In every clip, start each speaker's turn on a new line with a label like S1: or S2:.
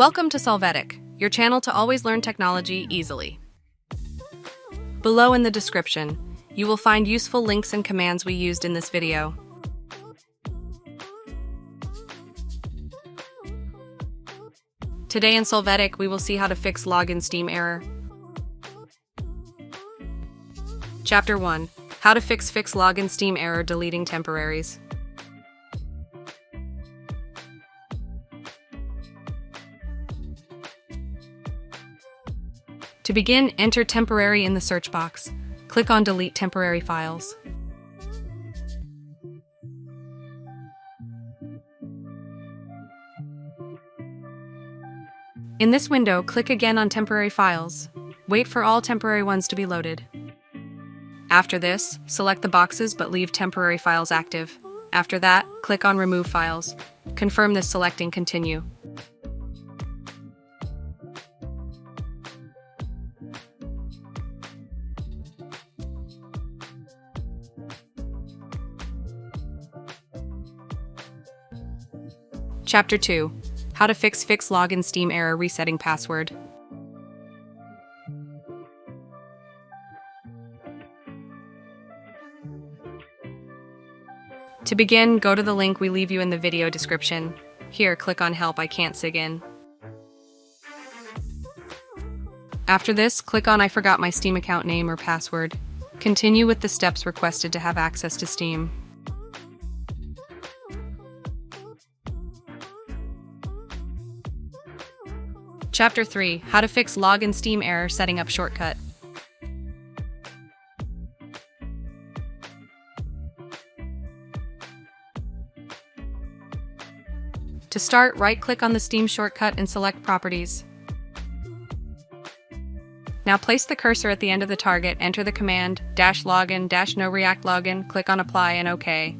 S1: Welcome to Solvetic, your channel to always learn technology easily. Below in the description, you will find useful links and commands we used in this video. Today in Solvetic, we will see how to fix login Steam error. Chapter 1. How to fix login Steam error deleting temporaries. To begin, enter temporary in the search box. Click on Delete Temporary Files. In this window, click again on Temporary Files. Wait for all temporary ones to be loaded. After this, select the boxes but leave temporary files active. After that, click on Remove Files. Confirm this selecting Continue. Chapter 2. How to fix login Steam error resetting password. To begin, go to the link we leave you in the video description. Here, click on Help I can't sig in. After this, click on I forgot my Steam account name or password. Continue with the steps requested to have access to Steam. Chapter 3. How to fix login Steam error setting up shortcut. To start, right-click on the Steam shortcut and select Properties. Now place the cursor at the end of the target, enter the command -login -noreactlogin, click on Apply and OK.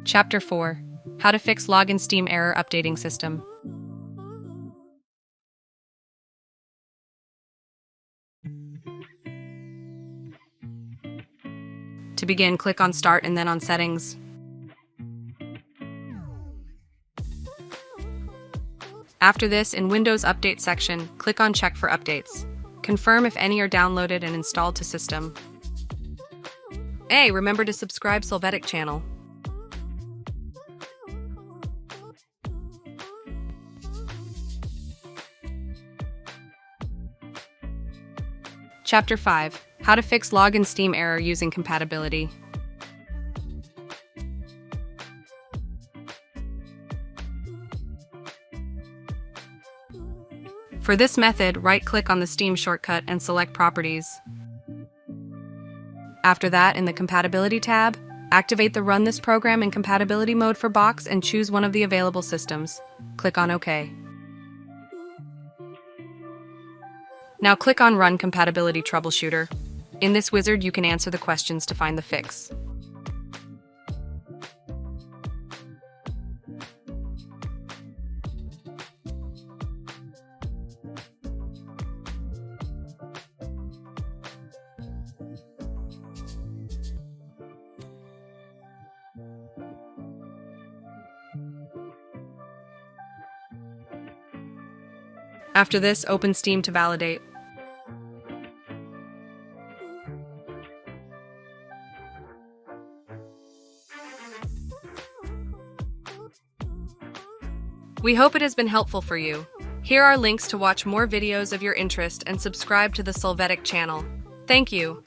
S1: Chapter 4. How to fix login Steam error updating system. To begin, click on Start and then on Settings. After this, in Windows Update section, click on Check for Updates. Confirm if any are downloaded and installed to system. Hey, remember to subscribe Solvetic channel. Chapter 5. How to fix login Steam error using compatibility. For this method, right-click on the Steam shortcut and select Properties. After that, in the Compatibility tab, activate the Run this program in compatibility mode for box and choose one of the available systems. Click on OK. Now click on Run Compatibility Troubleshooter. In this wizard, you can answer the questions to find the fix. After this, open Steam to validate. We hope it has been helpful for you. Here are links to watch more videos of your interest and subscribe to the Solvetic channel. Thank you.